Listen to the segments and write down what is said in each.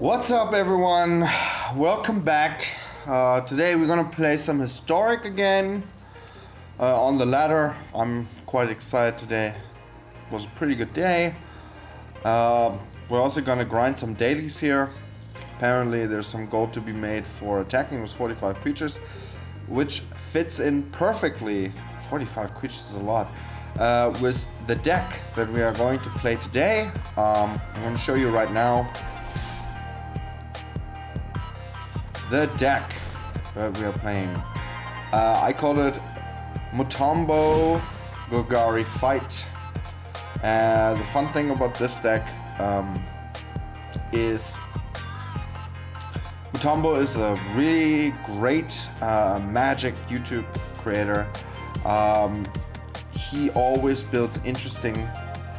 What's up, everyone? Welcome back. Today we're gonna play some historic again on the ladder. I'm quite excited today. It was a pretty good day. We're also gonna grind some dailies here. Apparently there's some gold to be made for attacking with 45 creatures, which fits in perfectly. 45 creatures is a lot. With the deck that we are going to play today. I'm going to show you right now the deck that we are playing. I called it Mutombo GOLGARI Fight. The fun thing about this deck is Mutombo is a really great Magic YouTube creator. He always builds interesting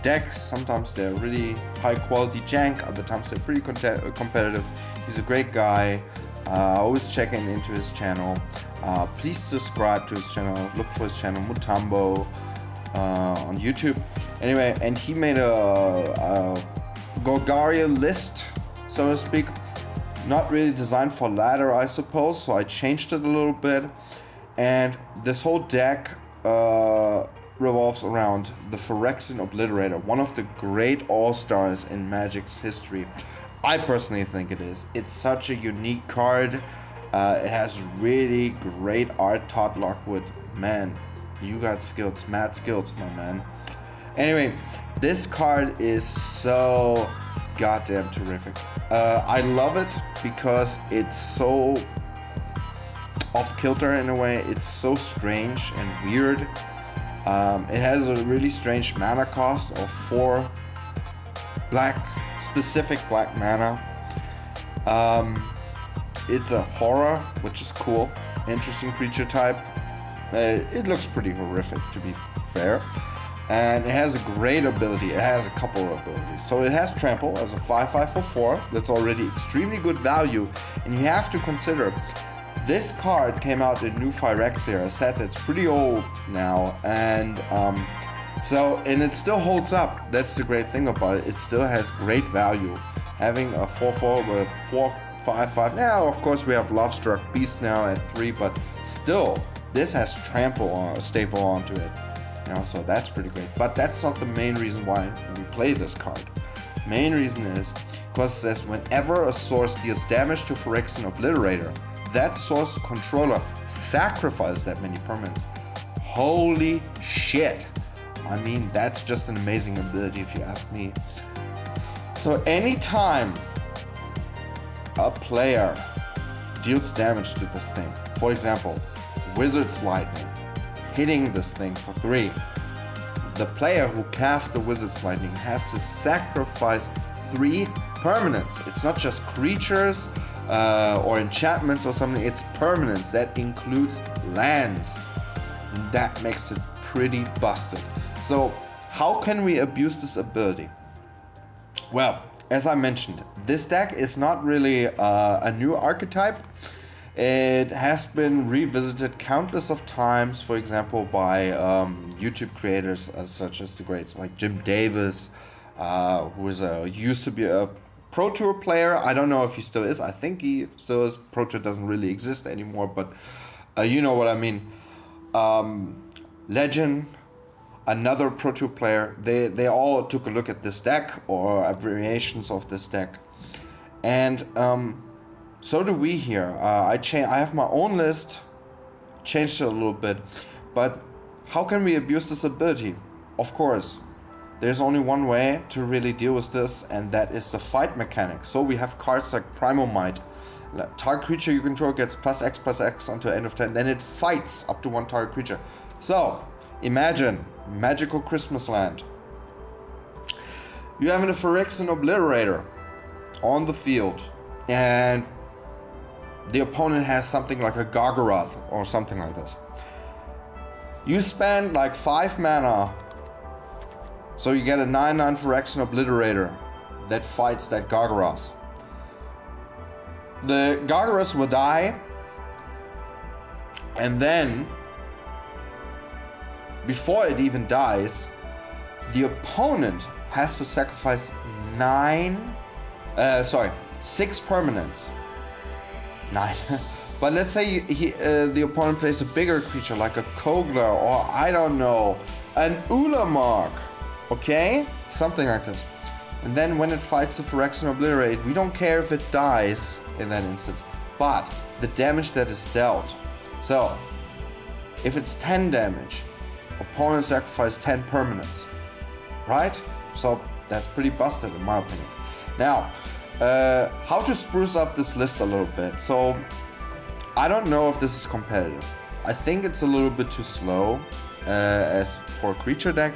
decks. Sometimes they're really high quality jank, other times they're pretty competitive. He's a great guy. Always checking into his channel. Please subscribe to his channel. Look for his channel, Mutombo, on YouTube. Anyway, and he made a Golgari list, so to speak. Not really designed for ladder, I suppose, so I changed it a little bit. And this whole deck revolves around the Phyrexian Obliterator, one of the great all-stars in Magic's history. I personally think it is. It's such a unique card. It has really great art. Todd Lockwood, man, you got skills, mad skills, my man. Anyway, this card is so goddamn terrific. I love it because it's so off kilter in a way. It's so strange and weird. It has a really strange mana cost of 4 specific black mana. It's a horror, which is cool. Interesting creature type. It looks pretty horrific, to be fair. And it has a great ability. It has a couple of abilities. So it has Trample as a 5/5 for 4. That's already extremely good value. And you have to consider, this card came out in New Phyrexia, a set that's pretty old now. And and it still holds up. That's the great thing about it. It still has great value. Having a 4/4 with 4/5/5. Now, of course, we have Lovestruck Beast now at 3, but still, this has Trample on a staple onto it. You know, so that's pretty great. But that's not the main reason why we play this card. Main reason is because it says whenever a source deals damage to Phyrexian Obliterator, that source controller sacrifices that many permanents. Holy shit. I mean, that's just an amazing ability if you ask me. So anytime a player deals damage to this thing, for example, Wizard's Lightning, hitting this thing for 3, the player who casts the Wizard's Lightning has to sacrifice 3 permanents. It's not just creatures or enchantments or something, it's permanents. That includes lands. That makes it pretty busted. So how can we abuse this ability? Well, as I mentioned, this deck is not really a new archetype. It has been revisited countless of times, for example, by YouTube creators such as the greats like Jim Davis, who is used to be a Pro Tour player. I don't know if he still is. I think he still is. Pro Tour doesn't really exist anymore, but you know what I mean. Legend, another Pro Tour player, they all took a look at this deck or variations of this deck. And so do we here. I have my own list, changed it a little bit, but how can we abuse this ability? Of course, there's only one way to really deal with this, and that is the fight mechanic. So we have cards like Primal Might. Target creature you control gets +X/+X until end of turn, then it fights up to 1 target creature. So imagine Magical Christmas Land. You have a Phyrexian Obliterator on the field, and the opponent has something like a Gargaroth or something like this. You spend like 5 mana, so you get a 9/9 Phyrexian Obliterator that fights that Gargaroth. The Gargaroth will die, and then before it even dies, the opponent has to sacrifice 6 permanents. 9. But let's say the opponent plays a bigger creature like a Kogler, or I don't know, an Ulamog. Okay? Something like this. And then when it fights the Phyrexian Obliterator, we don't care if it dies in that instance, but the damage that is dealt. So, if it's 10 damage, opponent sacrifice 10 permanents, right? So that's pretty busted in my opinion. Now, how to spruce up this list a little bit. So, I don't know if this is competitive. I think it's a little bit too slow as for a creature deck,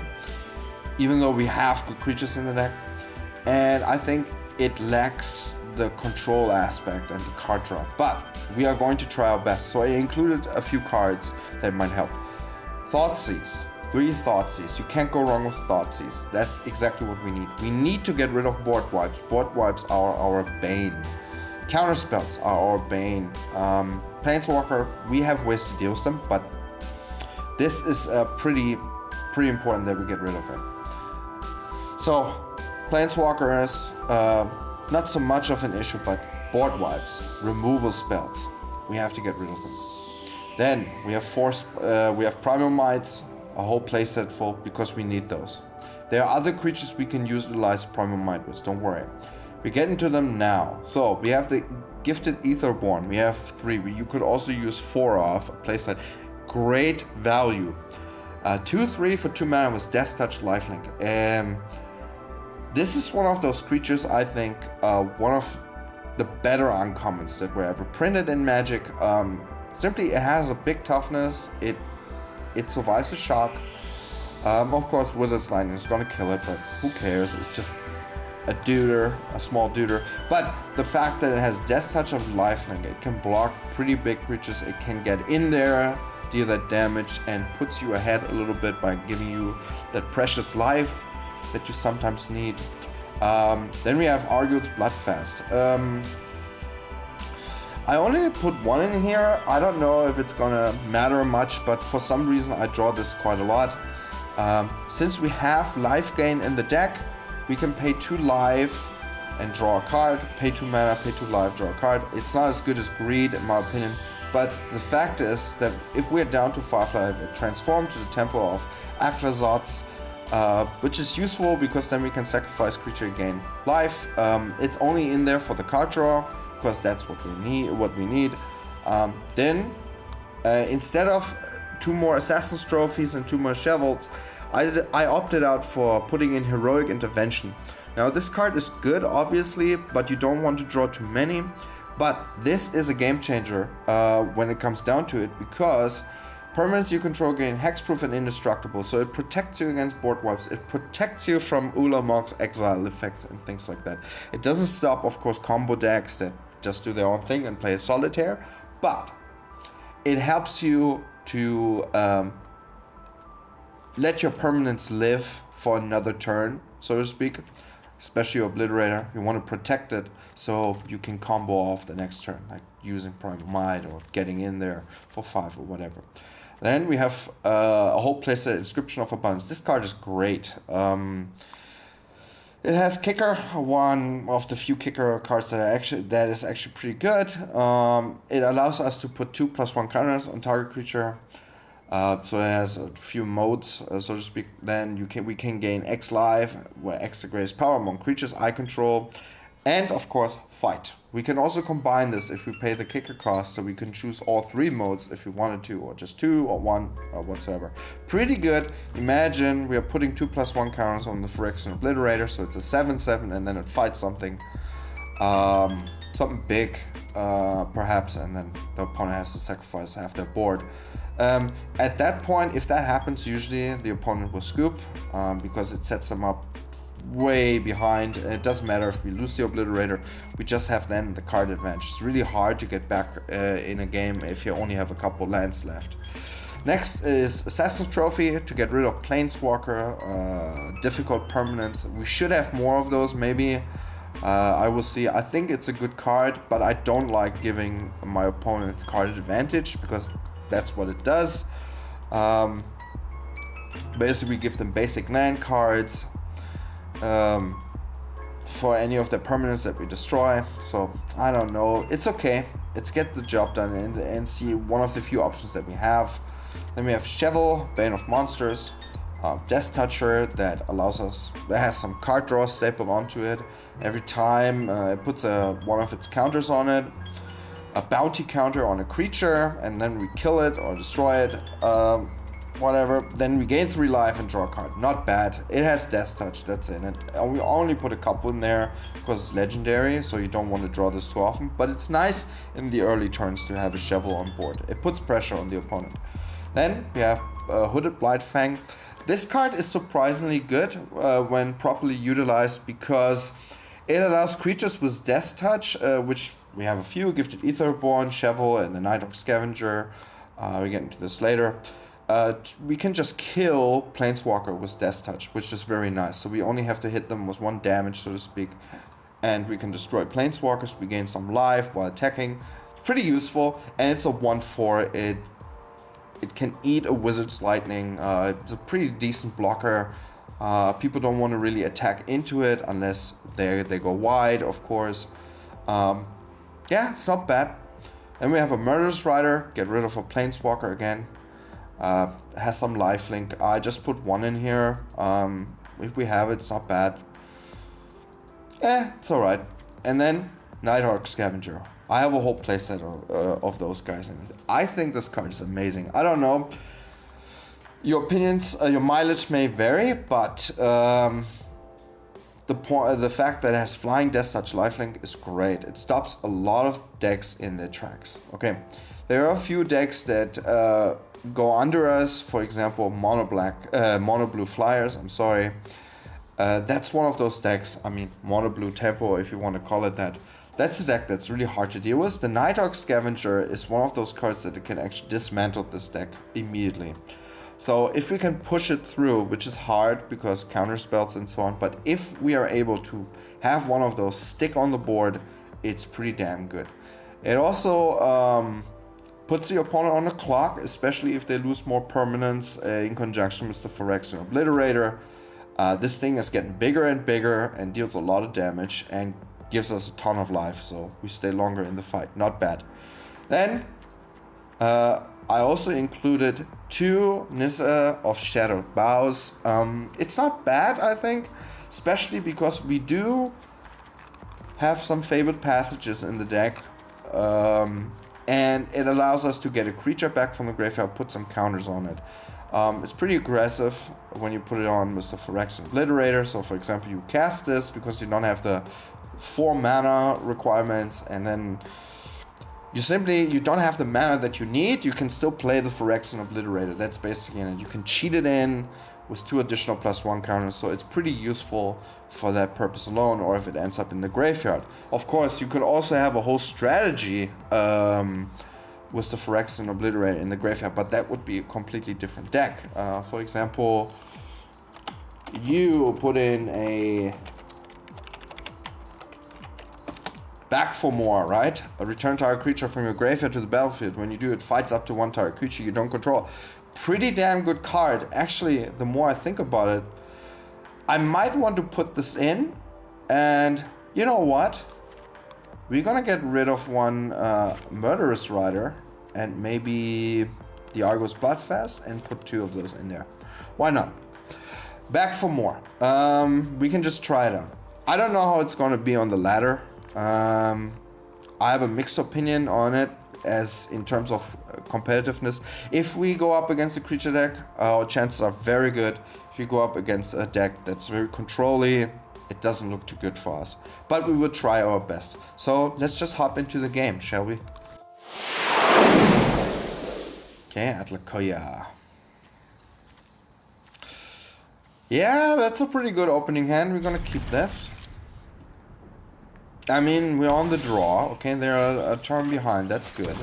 even though we have good creatures in the deck. And I think it lacks the control aspect and the card draw. But we are going to try our best. So I included a few cards that might help. Thoughtseize. 3 Thoughtseize. You can't go wrong with Thoughtseize. That's exactly what we need. We need to get rid of board wipes. Board wipes are our bane. Counterspells are our bane. Planeswalker, we have ways to deal with them, but this is pretty important that we get rid of it. So, Planeswalkers, not so much of an issue, but board wipes, removal spells, we have to get rid of them. Then we have Primal Mites, a whole playset full, because we need those. There are other creatures we can utilize Primal Might with, don't worry. We get into them now. So we have the Gifted Aetherborn, we have 3. You could also use 4 off a playset. Great value. 2/3 for 2 mana with Death Touch Lifelink. This is one of those creatures, I think, one of the better uncommons that were ever printed in Magic. Simply, it has a big toughness, it survives a shock. Of course, Wizard's Lightning is gonna kill it, but who cares? It's just a duder, a small duder. But the fact that it has Death Touch of Lifelink, it can block pretty big creatures, it can get in there, deal that damage, and puts you ahead a little bit by giving you that precious life that you sometimes need. Then we have Arguel's Bloodfast. I only put 1 in here. I don't know if it's gonna matter much, but for some reason I draw this quite a lot. Since we have life gain in the deck, we can pay 2 life and draw a card, pay 2 mana, pay 2 life, draw a card. It's not as good as Greed in my opinion, but the fact is that if we're down to 5 life, it transforms to the Temple of Aklazotz, which is useful because then we can sacrifice creature and gain life. It's only in there for the card draw, because that's what we need. Then, instead of 2 more Assassin's Trophies and 2 more Shovels, I opted out for putting in Heroic Intervention. Now this card is good, obviously, but you don't want to draw too many. But this is a game changer when it comes down to it, because permanents you control gain hexproof and indestructible, so it protects you against board wipes, it protects you from Ulamog's exile effects and things like that. It doesn't stop, of course, combo decks that just do their own thing and play a solitaire, but it helps you to let your permanents live for another turn, so to speak. Especially Obliterator, you want to protect it so you can combo off the next turn, like using Primal Might or getting in there for 5 or whatever. Then we have a whole playset, Inscription of Abundance. This card is great. It has Kicker, one of the few Kicker cards that is actually pretty good. It allows us to put 2/+1 counters on target creature. So it has a few modes, so to speak. Then we can gain X life, where X the greatest power among creatures I control, and of course fight. We can also combine this if we pay the kicker cost, so we can choose all 3 modes if we wanted to, or just 2 or 1 or whatsoever. Pretty good. Imagine we are putting 2/+1 counters on the Phyrexian Obliterator, so it's a 7/7, and then it fights something big, perhaps, and then the opponent has to sacrifice half their board. At that point, if that happens, usually the opponent will scoop, because it sets them up way behind. It doesn't matter if we lose the Obliterator, we just have then the card advantage. It's really hard to get back in a game if you only have a couple lands left. Next is Assassin's Trophy to get rid of Planeswalker, difficult permanents. We should have more of those, maybe. I will see. I think it's a good card, but I don't like giving my opponent's card advantage, because that's what it does. Basically, we give them basic land cards. for any of the permanents that we destroy. So I don't know, it's okay. Let's get the job done and see one of the few options that we have. Then we have Shovel, Bane of Monsters, Death Toucher that allows us, it has some card draw stapled onto it. Every time it puts one of its counters on it, a bounty counter on a creature, and then we kill it or destroy it, whatever. Then we gain 3 life and draw a card. Not bad. It has Death Touch, that's in it. And we only put a couple in there because it's legendary, so you don't want to draw this too often. But it's nice in the early turns to have a Shovel on board. It puts pressure on the opponent. Then we have Hooded Blightfang. This card is surprisingly good when properly utilized because it allows creatures with Death Touch, which we have a few, Gifted Aetherborn, Shovel, and the Nighthawk Scavenger. We get into this later. We can just kill Planeswalker with Death Touch, which is very nice. So we only have to hit them with 1 damage, so to speak. And we can destroy Planeswalkers, we gain some life while attacking. It's pretty useful, and it's a 1/4. It can eat a Wizard's Lightning. It's a pretty decent blocker. People don't want to really attack into it unless they go wide, of course. Yeah, it's not bad. Then we have a Murderous Rider. Get rid of a Planeswalker again. Has some lifelink. I just put 1 in here. If we have it, it's not bad. It's alright. And then Nighthawk Scavenger. I have a whole playset of those guys in it. I think this card is amazing. I don't know. Your opinions, your mileage may vary, but the fact that it has Flying, Death Touch, Lifelink is great. It stops a lot of decks in their tracks. Okay, there are a few decks that go under us. For example, mono blue flyers. I'm sorry. That's one of those decks. I mean, mono blue tempo, if you want to call it that. That's a deck that's really hard to deal with. The Nighthawk Scavenger is one of those cards that can actually dismantle this deck immediately. So if we can push it through, which is hard because counter spells and so on, but if we are able to have one of those stick on the board, it's pretty damn good. It also puts the opponent on the clock, especially if they lose more permanents in conjunction with the Phyrexian Obliterator. This thing is getting bigger and bigger and deals a lot of damage and gives us a ton of life, so we stay longer in the fight. Not bad. Then I also included 2 Nissa of Shadowed Boughs. It's not bad, I think, especially because we do have some favored passages in the deck, and it allows us to get a creature back from the graveyard, put some counters on it. It's pretty aggressive when you put it on with the Phyrexian Obliterator. So for example, you cast this because you don't have the 4 mana requirements, and then you don't have the mana that you need. You can still play the Phyrexian Obliterator. That's basically it. You can cheat it in with 2 additional +1 counters, so it's pretty useful for that purpose alone, or if it ends up in the graveyard. Of course, you could also have a whole strategy with the Phyrexian Obliterator in the graveyard, but that would be a completely different deck. For example, you put in a Back for More, right? A return target creature from your graveyard to the battlefield. When you do, it fights up to 1 target creature you don't control. Pretty damn good card. Actually, the more I think about it, I might want to put this in. And you know what? We're gonna get rid of 1 Murderous Rider and maybe the Argus Bloodfast and put 2 of those in there. Why not? Back for More. We can just try it out. I don't know how it's gonna be on the ladder. I have a mixed opinion on it as in terms of competitiveness. If we go up against a creature deck, our chances are very good. If you go up against a deck that's very control-y, it doesn't look too good for us. But we will try our best. So let's just hop into the game, shall we? Okay, Atlakoya. Yeah, that's a pretty good opening hand. We're gonna keep this. I mean, we're on the draw. Okay, they're a turn behind. That's good.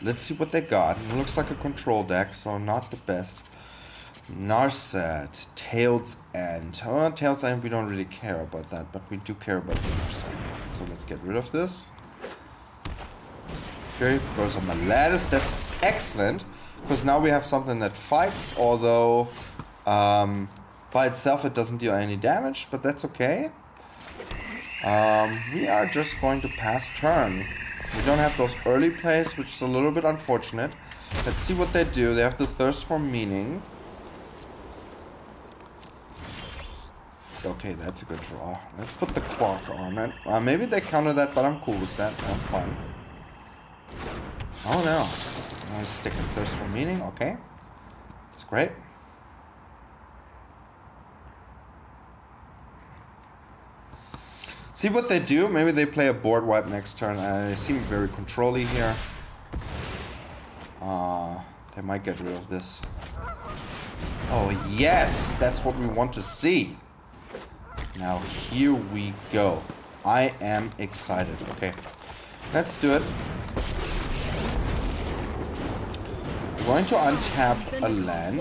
Let's see what they got. It looks like a control deck, so not the best. Narset, Tail's End. Oh, Tail's End, we don't really care about that, but we do care about the Narset. So let's get rid of this. Okay, goes on my lattice. That's excellent, because now we have something that fights, although By itself, it doesn't deal any damage, but that's okay. We are just going to pass turn. We don't have those early plays, which is a little bit unfortunate. Let's see what they do. They have the Thirst for Meaning. Okay, that's a good draw. Let's put the Quark on it. Maybe they counter that, but I'm cool with that. I'm fine. Oh no. I'm gonna stick with Thirst for Meaning. Okay. That's great. See what they do. Maybe they play a board wipe next turn. They seem very controlly here. They might get rid of this. Oh yes, that's what we want to see. Now here we go. I am excited. Okay, let's do it. We're going to untap a land.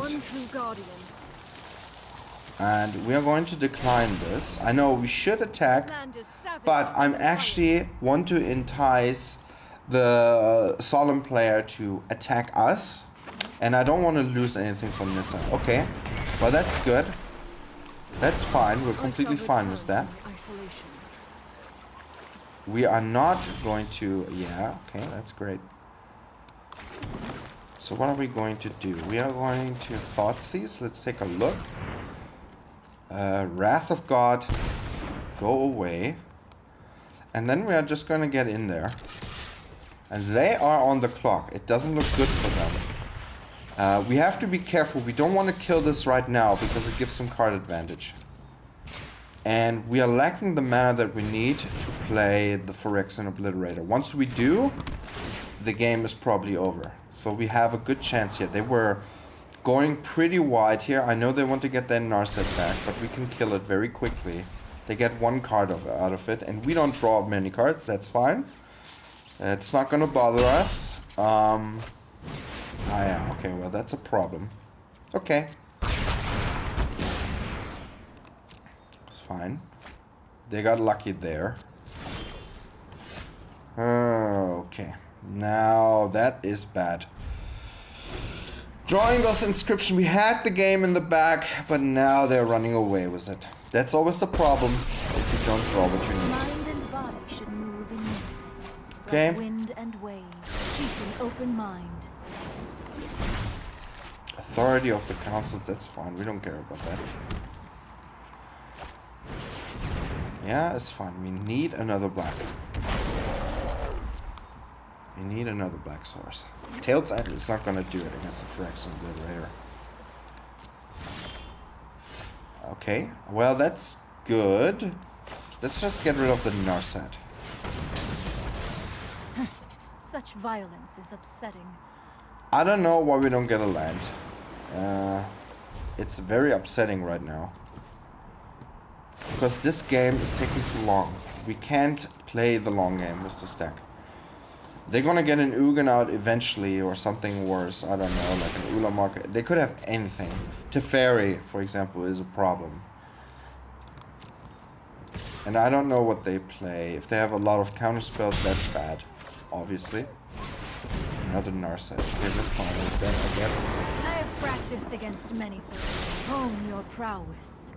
And we are going to decline this. I know we should attack, but I'm actually want to entice the Solemn player to attack us. And I don't want to lose anything from this side. Okay, well that's good. That's fine. We're completely fine with that. We are not going to... Yeah, okay, that's great. So what are we going to do? We are going to Thoughtseize. Let's take a look. Wrath of God. Go away. And then we are just going to get in there. And they are on the clock. It doesn't look good for them. We have to be careful. We don't want to kill this right now because it gives some card advantage. And we are lacking the mana that we need to play the Phyrexian Obliterator. Once we do, the game is probably over. So we have a good chance here. They were going pretty wide here. I know they want to get their Narset back, but we can kill it very quickly. They get one card out of it, and we don't draw many cards. That's fine. It's not going to bother us. Yeah, okay, well, that's a problem. Okay. It's fine. They got lucky there. Okay. Now, that is bad. Drawing those inscription, we had the game in the back, but now they're running away with it. That's always the problem if you don't draw what you need. Mind and body should move in unison. Okay. Like wind and waves, keep an open mind. Authority of the council, that's fine. We don't care about that. Yeah, it's fine. We need another black. We need another black source. Tail's End is not going to do it against the Phyrexian Obliterator. Okay, well that's good. Let's just get rid of the Narset. Such violence is upsetting. I don't know why we don't get a land. It's very upsetting right now. Because this game is taking too long. We can't play the long game with this deck. They're gonna get an Ugin out eventually or something worse. I don't know, like an Ulamog. They could have anything. Teferi, for example, is a problem. And I don't know what they play. If they have a lot of counterspells, that's bad. Obviously. Another Narset. Okay, we're fine with that, I guess. I have practiced against many foes. Hone your prowess.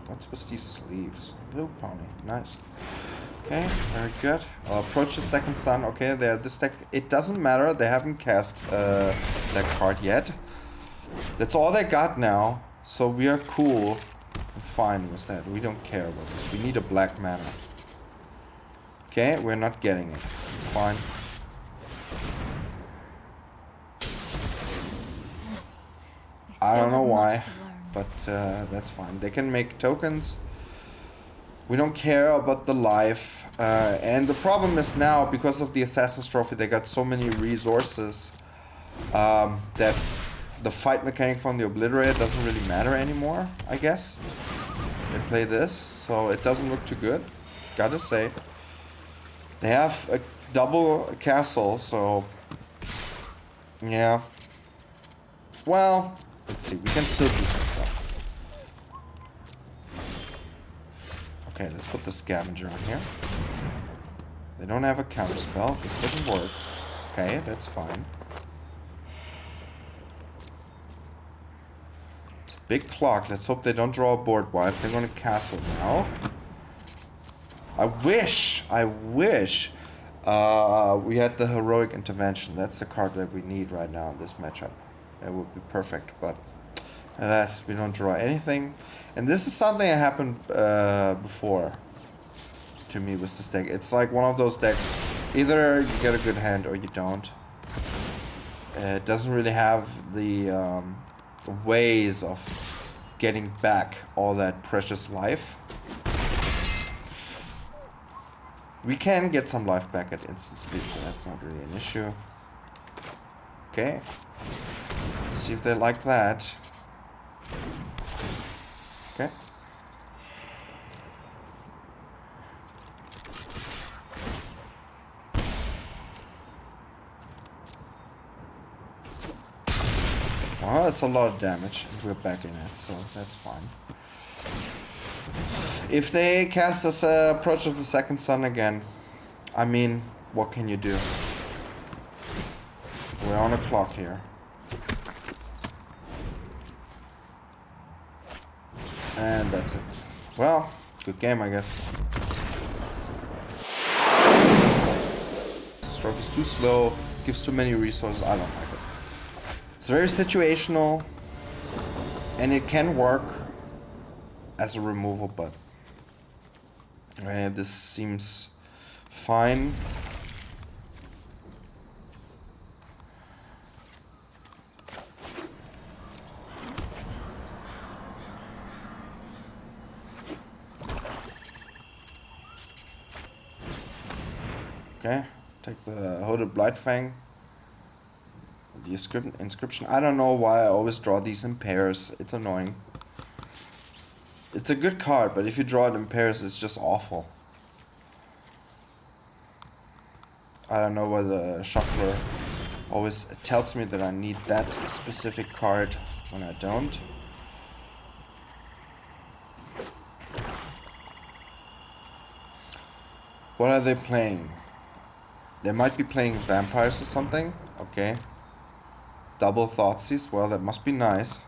What's with these sleeves? Little pony. Nice. Okay, very good. I'll approach the second sun. Okay, this deck, it doesn't matter. They haven't cast that card yet. That's all they got now. So we are cool and fine with that. We don't care about this. We need a black mana. Okay, we're not getting it. Fine. I don't know why, but that's fine. They can make tokens. We don't care about the life. And the problem is now, because of the Assassin's Trophy, they got so many resources that the fight mechanic from the Obliterator doesn't really matter anymore, I guess. They play this, so it doesn't look too good. Gotta say. They have a double castle, so... yeah. Well, let's see. We can still do some stuff. Okay, let's put the Scavenger on here. They don't have a counterspell. This doesn't work. Okay, that's fine. Big clock. Let's hope they don't draw a board wipe. They're gonna castle now. I wish we had the heroic intervention. That's the card that we need right now in this matchup. That would be perfect, but alas, we don't draw anything. And this is something that happened before to me with this deck. It's like one of those decks, either you get a good hand or you don't. It doesn't really have the ways of getting back all that precious life. We can get some life back at instant speed, so that's not really an issue. Okay. Let's see if they like that. Okay. Well, that's a lot of damage, and we're back in it, so that's fine. If they cast us Approach of the Second Sun again, I mean, what can you do? We're on a clock here. And that's it. Well, good game, I guess. Stroke is too slow, gives too many resources, I don't like it. It's very situational, and it can work as a removal, but this seems fine. Okay, take the Hooded Blightfang. The inscription. I don't know why I always draw these in pairs. It's annoying. It's a good card, but if you draw it in pairs, it's just awful. I don't know why the shuffler always tells me that I need that specific card when I don't. What are they playing? They might be playing vampires or something. Okay. Double Thoughtseize. Well, that must be nice.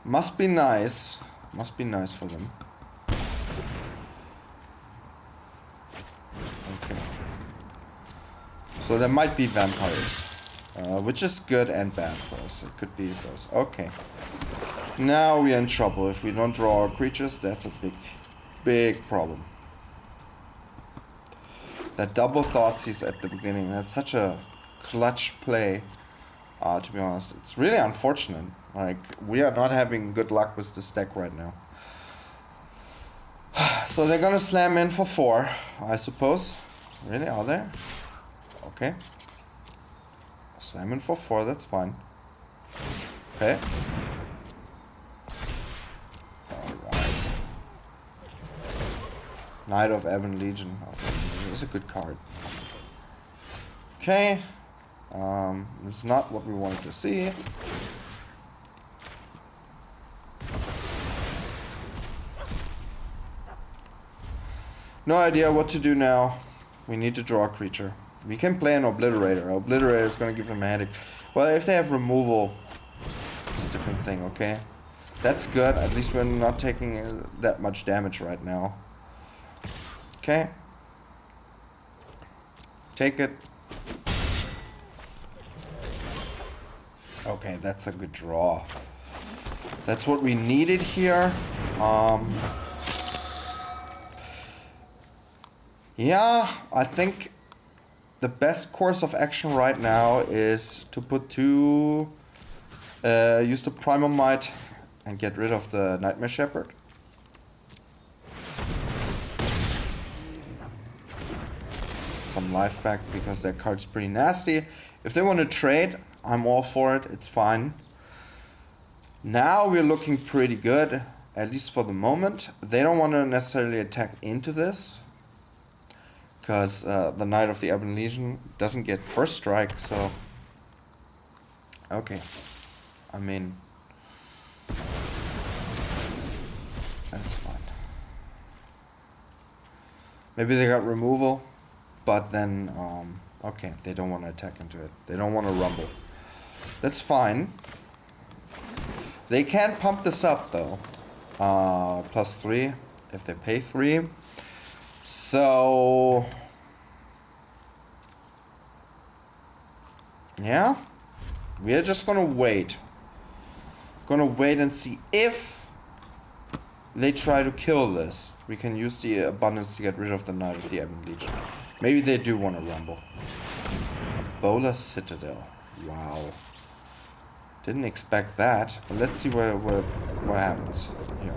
Must be nice. Must be nice for them. Okay. So there might be vampires. Which is good and bad for us. It could be those. Okay. Now we are in trouble. If we don't draw our creatures, that's a big problem. That double Thoughtseize at the beginning, that's such a clutch play. To be honest, it's really unfortunate. Like, we are not having good luck with this deck right now. So they're gonna slam in for 4, I suppose. Really, are they? Okay. Slam in for 4, that's fine. Okay. Alright. Knight of Ebon Legion. It's a good card. Okay. This is not what we wanted to see. No idea what to do now. We need to draw a creature. We can play an Obliterator. Obliterator is going to give them a headache. Well, if they have removal, it's a different thing, okay? That's good. At least we're not taking that much damage right now. Okay. Take it. Okay, that's a good draw. That's what we needed here. Yeah, I think the best course of action right now is to put 2... use the Primal Might and get rid of the Nightmare Shepherd. Some life back because that card's pretty nasty. If they want to trade, I'm all for it. It's fine. Now we're looking pretty good, at least for the moment. They don't want to necessarily attack into this, because the Knight of the Ebon Legion doesn't get first strike, so... Okay. I mean... That's fine. Maybe they got removal, but then... okay, they don't want to attack into it. They don't want to rumble. That's fine. They can pump this up though. +3 if they pay 3. So yeah, we are just gonna wait. Gonna wait and see if they try to kill this. We can use the abundance to get rid of the Knight of the Ebon Legion. Maybe they do want to rumble. Bowler Citadel. Wow. Didn't expect that. But let's see what happens here.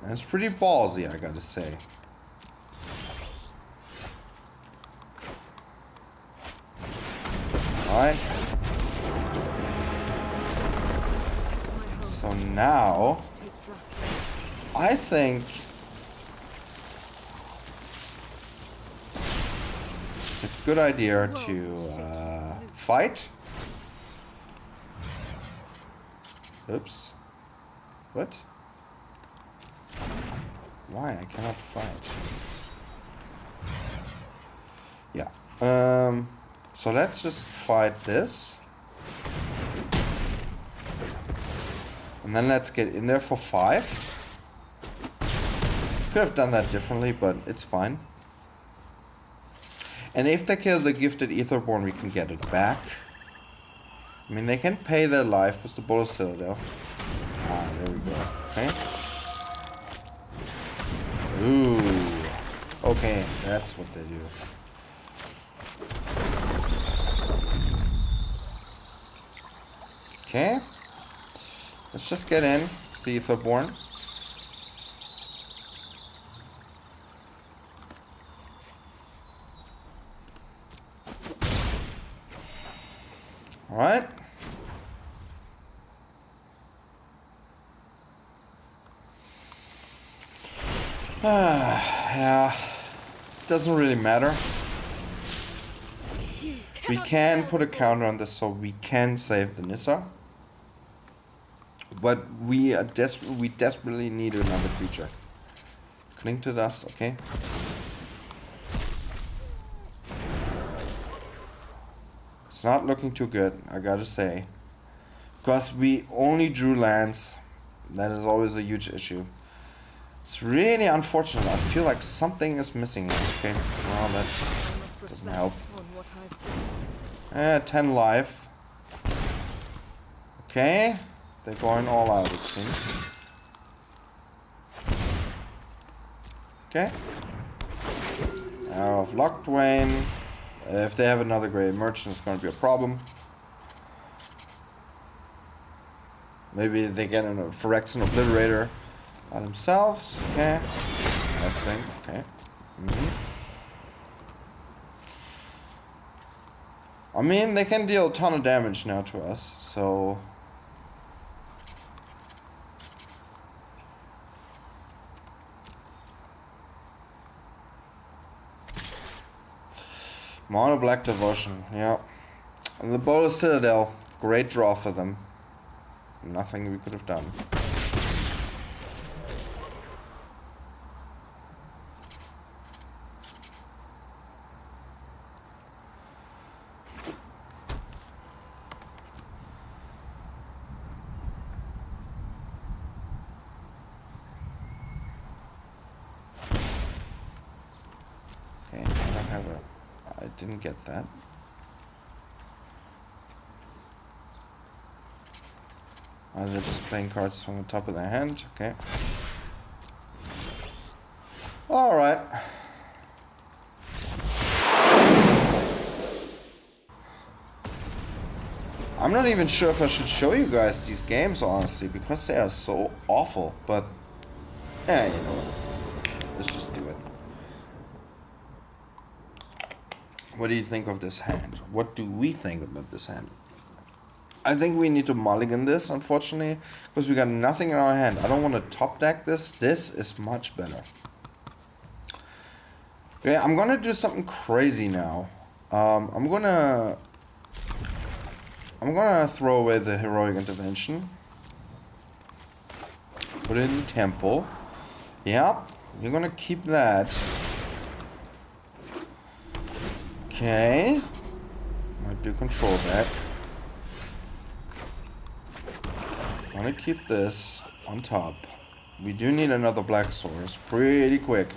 And it's pretty ballsy, I gotta say. Alright. So now, I think it's a good idea to fight. Oops. What? Why? I cannot fight. Yeah. So let's just fight this. And then let's get in there for 5. Could have done that differently, but it's fine. And if they kill the gifted Etherborn, we can get it back. I mean, they can pay their life with the Bowler Citadel. Ah, there we go. Okay. Ooh. Okay, that's what they do. Okay. Let's just get in. It's the Etherborn. Alright. Yeah. Doesn't really matter. We can put a counter on this so we can save the Nissa. But we desperately need another creature. Cling to dust, okay. It's not looking too good, I gotta say. Because we only drew lands. That is always a huge issue. It's really unfortunate. I feel like something is missing. Okay, well that doesn't help. 10 life. Okay. They're going all out, it seems. Okay. Arrow of Locktwain. If they have another Great Merchant, it's going to be a problem. Maybe they get a Phyrexian Obliterator by themselves. Okay. I think. Okay. I mean, they can deal a ton of damage now to us, so... Mono Black Devotion, yeah. And the Bowler Citadel, great draw for them. Nothing we could have done. Okay, I don't have a... I didn't get that. Oh, they're just playing cards from the top of their hand. Okay. Alright. I'm not even sure if I should show you guys these games, honestly, because they are so awful. But, yeah, you know what? Let's just do it. What do you think of this hand? What do we think about this hand? I think we need to mulligan this, unfortunately, because we got nothing in our hand. I don't want to top deck this. This is much better. Okay, I'm going to do something crazy now. I'm gonna throw away the Heroic Intervention. Put it in the Temple. Yeah, you're going to keep that. Okay. Might do control back. Gonna keep this on top. We do need another black source pretty quick.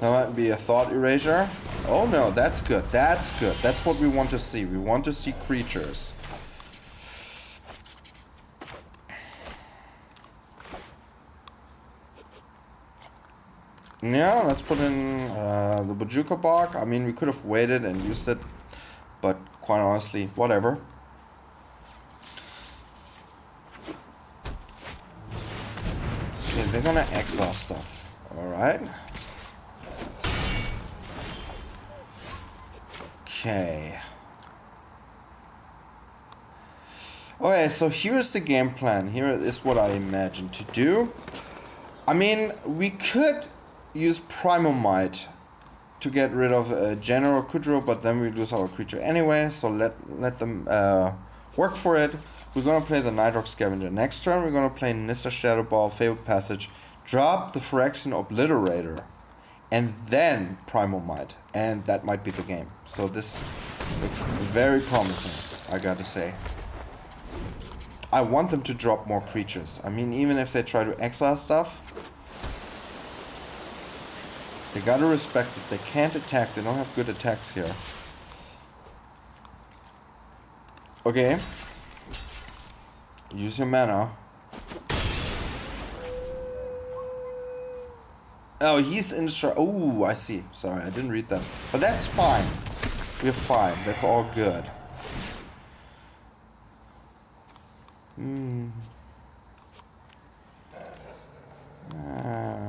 That might be a thought erasure. Oh no, that's good. That's good. That's what we want to see. We want to see creatures. Yeah, let's put in the Bajuka Bark. I mean, we could have waited and used it, but quite honestly, whatever. Okay, they're gonna exile stuff. Alright. Okay. Okay, so here's the game plan. Here is what I imagine to do. I mean, we could use Primal Might to get rid of General Kudro, but then we lose our creature anyway, so let them work for it. We're gonna play the Nighthawk Scavenger next turn. We're gonna play Nissa Shadow Ball, Fabled Passage, drop the Phyrexian Obliterator, and then Primal Might, and that might be the game. So this looks very promising, I gotta say. I want them to drop more creatures. I mean, even if they try to exile stuff, they gotta respect this. They can't attack. They don't have good attacks here. Okay. Use your mana. Oh, he's in the... Oh, I see. Sorry, I didn't read that. But that's fine. We're fine. That's all good.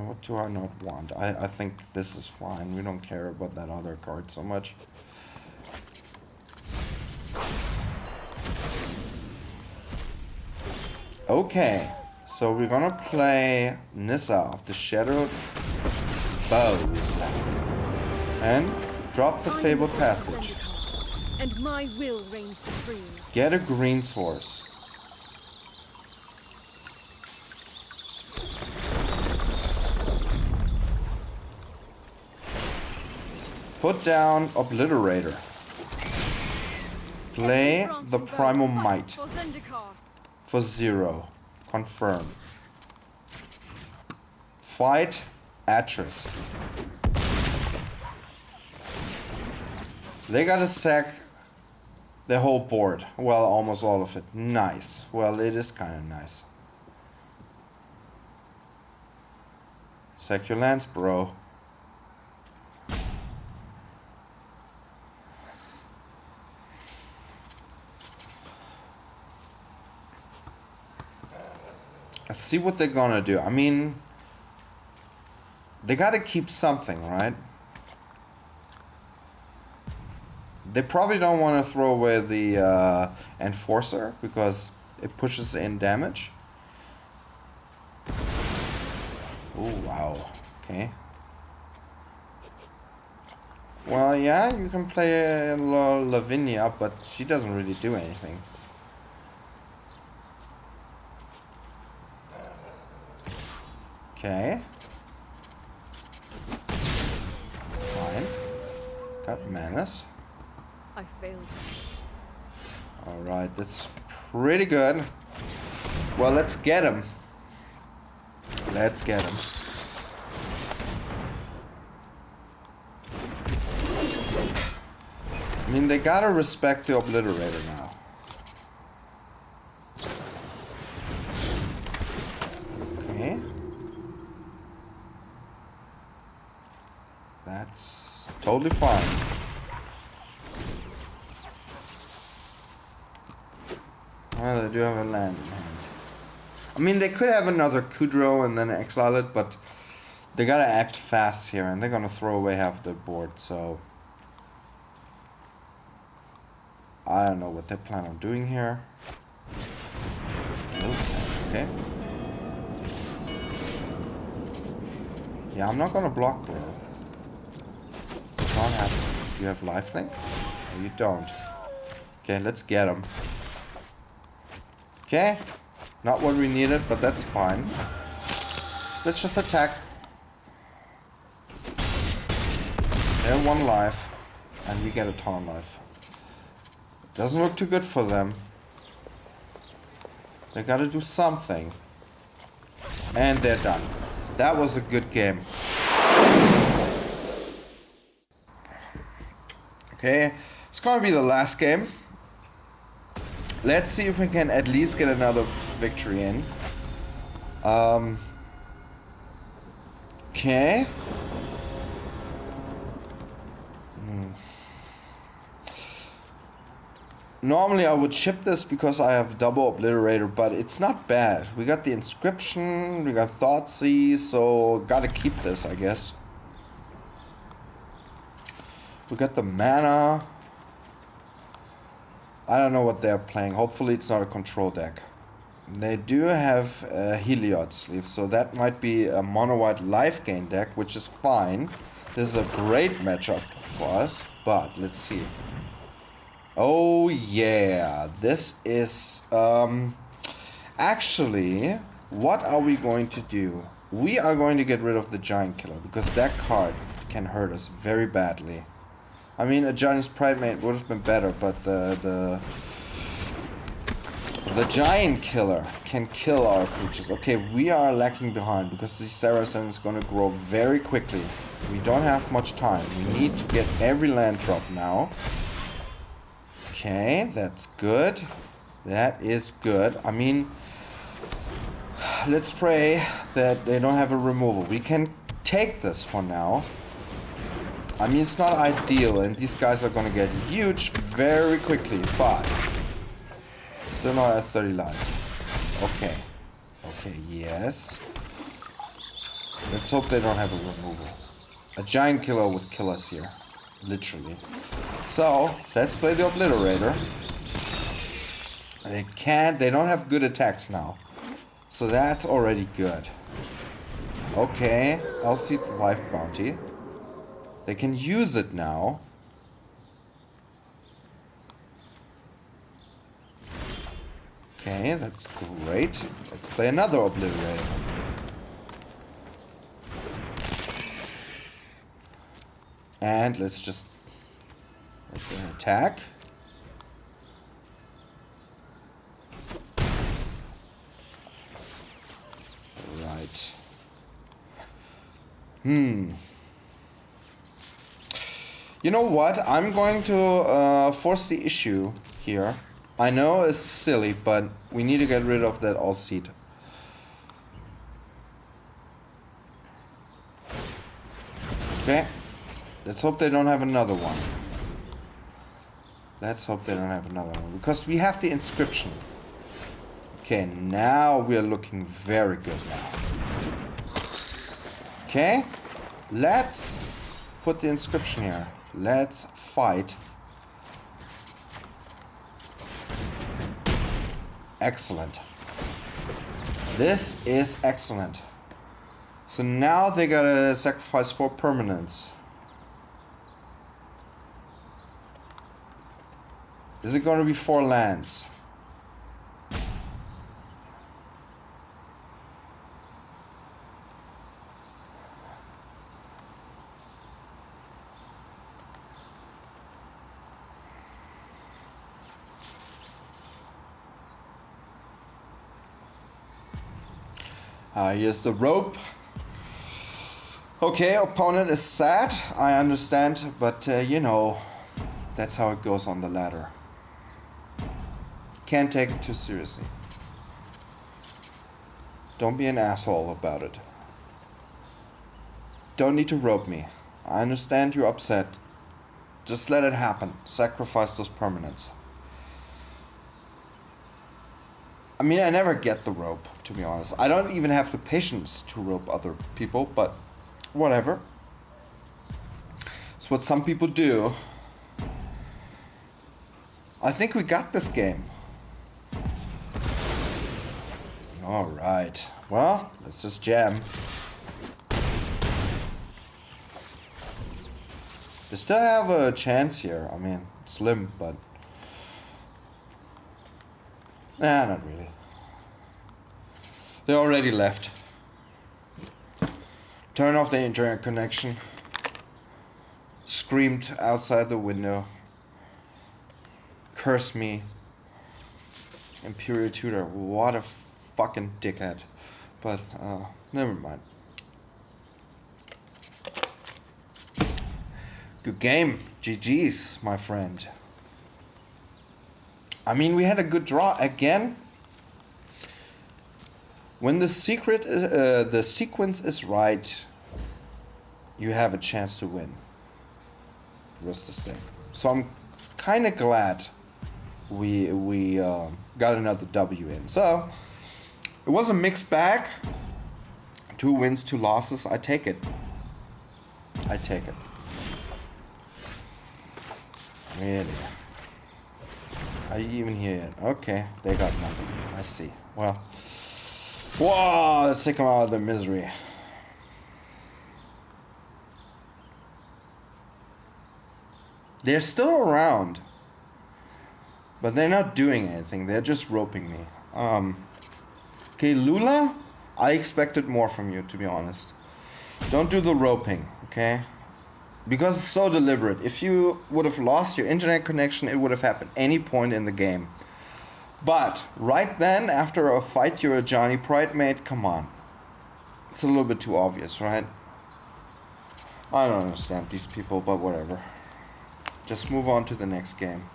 What do I not want? I think this is fine. We don't care about that other card so much. Okay, so we're gonna play Nissa of the Shadowed Bows and drop the Fabled Passage. And my will reign supreme. Get a green source. Put down Obliterator. Play the Primal Might for 0. Confirm. Fight Atris. They gotta sack the whole board. Well, almost all of it. Nice. Well, it is kind of nice. Sack your lands, bro. Let's see what they're gonna do. I mean, they gotta keep something, right? They probably don't want to throw away the Enforcer because it pushes in damage. Oh, wow. Okay. Well, yeah, you can play Lavinia, but she doesn't really do anything. Okay. Fine. Got Manus. I failed. Alright, that's pretty good. Well, let's get him. Let's get him. I mean, they gotta respect the Obliterator now. Okay. That's totally fine. Well, they do have a land in hand. I mean, they could have another Kudro and then exile it, but they gotta act fast here, and they're gonna throw away half the board, so... I don't know what they plan on doing here. Okay. Yeah, I'm not gonna block, bro. It's not happening. You have lifelink? No, you don't. Okay, let's get him. Okay. Not what we needed, but that's fine. Let's just attack. They're 1 life. And we get a 1 ton of life. Doesn't look too good for them. They gotta do something. And they're done. That was a good game. Okay, it's gonna be the last game. Let's see if we can at least get another victory in. Okay. Normally I would ship this because I have double Obliterator, but it's not bad. We got the Inscription, we got Thoughtseize, so gotta keep this, I guess. We got the mana. I don't know what they're playing. Hopefully it's not a control deck. They do have a Heliod sleeve, so that might be a mono-white life gain deck, which is fine. This is a great matchup for us, but let's see. Oh yeah, this is... actually, what are we going to do? We are going to get rid of the Giant Killer, because that card can hurt us very badly. I mean, a Giant's Pridemate would have been better, but the Giant Killer can kill our creatures. Okay, we are lacking behind because the Saracen is going to grow very quickly. We don't have much time. We need to get every land drop now. Okay, that's good. That is good. I mean, let's pray that they don't have a removal. We can take this for now. I mean, it's not ideal, and these guys are gonna get huge very quickly, but still not at 30 life. Okay. Okay, yes. Let's hope they don't have a removal. A Giant Killer would kill us here. Literally. So, let's play the Obliterator. They don't have good attacks now. So that's already good. Okay, I'll see the life bounty. They can use it now. Okay, that's great. Let's play another Obliterator. And let's attack. Right. You know what? I'm going to force the issue here. I know it's silly, but we need to get rid of that all-seed. Okay. Let's hope they don't have another one. Let's hope they don't have another one. Because we have the Inscription. Okay, now we are looking very good now. Okay. Let's put the Inscription here. Let's fight. Excellent. This is excellent. So now they gotta sacrifice 4 permanents. Is it gonna be 4 lands? Here's the rope. Okay, opponent is sad, I understand, but you know, that's how it goes on the ladder. Can't take it too seriously. Don't be an asshole about it. Don't need to rope me. I understand you're upset. Just let it happen. Sacrifice those permanents. I mean, I never get the rope, to be honest. I don't even have the patience to rope other people, but whatever. It's what some people do. I think we got this game. Alright. Well, let's just jam. They still have a chance here. I mean, slim, but... Nah, not really. They already left. Turn off the internet connection. Screamed outside the window. Curse me. Imperial Tutor, what a fucking dickhead. But, never mind. Good game. GG's, my friend. I mean, we had a good draw again. When the sequence is right, you have a chance to win. What's the stake? So I'm kind of glad we got another W in. So it was a mixed bag. 2 wins, 2 losses. I take it. I take it. Really? Are you even here yet? Okay, they got nothing. I see. Well, whoa, let's take them out of their misery. They're still around, but they're not doing anything. They're just roping me. Okay, Lula, I expected more from you, to be honest. Don't do the roping, okay? Because it's so deliberate. If you would have lost your internet connection, it would have happened any point in the game. But right then, after a fight, you're a Johnny Pride mate. Come on. It's a little bit too obvious, right? I don't understand these people, but whatever. Just move on to the next game.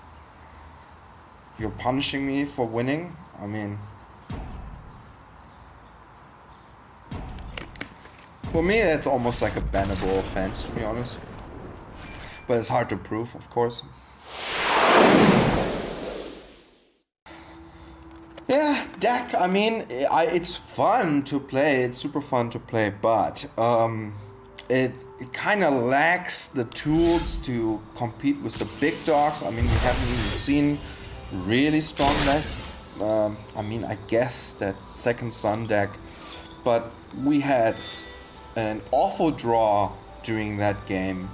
You're punishing me for winning? I mean... For me, that's almost like a bannable offense, to be honest. But it's hard to prove, of course. Yeah, deck, I mean, it's fun to play, it's super fun to play, but it kind of lacks the tools to compete with the big dogs. I mean, we haven't even seen really strong decks. I mean, I guess that Second Sun deck, but we had an awful draw during that game.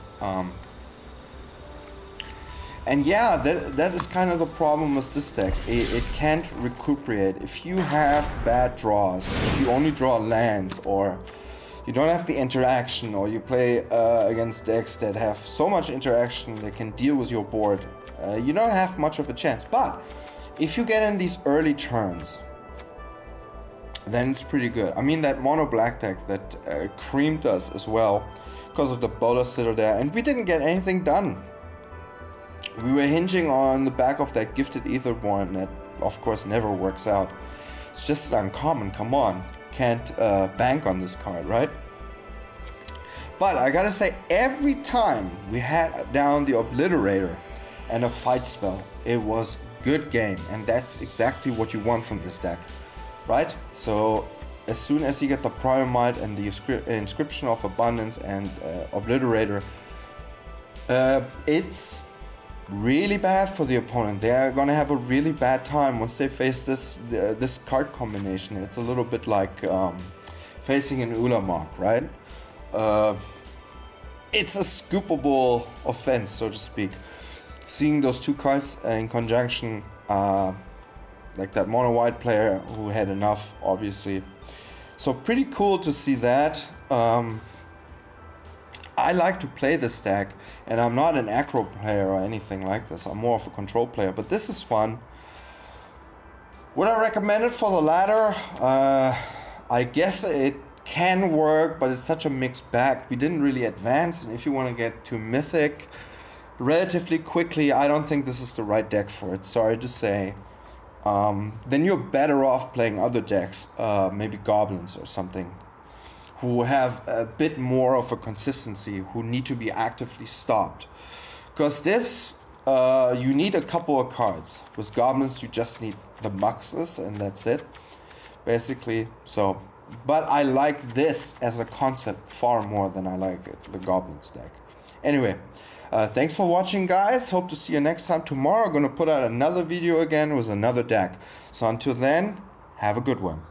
And yeah, that is kind of the problem with this deck. It can't recuperate. If you have bad draws, if you only draw lands, or you don't have the interaction, or you play against decks that have so much interaction that can deal with your board, you don't have much of a chance. But if you get in these early turns, then it's pretty good. I mean, that mono black deck that creamed us as well because of the Bola Citadel, and we didn't get anything done. We were hinging on the back of that Gifted Aetherborn that, of course, never works out. It's just uncommon, come on. Can't bank on this card, right? But I gotta say, every time we had down the Obliterator and a fight spell, it was good game. And that's exactly what you want from this deck, right? So as soon as you get the Prior Might and the Inscription of Abundance and Obliterator, it's really bad for the opponent. They are gonna have a really bad time once they face this card combination. It's a little bit like facing an Ulamog, right? It's a scoopable offense, so to speak. Seeing those two cards in conjunction, like that mono white player who had enough, obviously. So pretty cool to see that. I like to play this deck, and I'm not an aggro player or anything like this. I'm more of a control player, but this is fun. Would I recommend it for the ladder? I guess it can work, but it's such a mixed bag. We didn't really advance, and if you want to get to Mythic relatively quickly, I don't think this is the right deck for it, sorry to say. Then you're better off playing other decks, maybe Goblins or something, who have a bit more of a consistency, who need to be actively stopped. Because this, you need a couple of cards. With Goblins, you just need the Muxes, and that's it, basically. So, but I like this as a concept far more than I like the Goblins deck. Anyway, thanks for watching, guys. Hope to see you next time. Tomorrow I'm going to put out another video again with another deck. So until then, have a good one.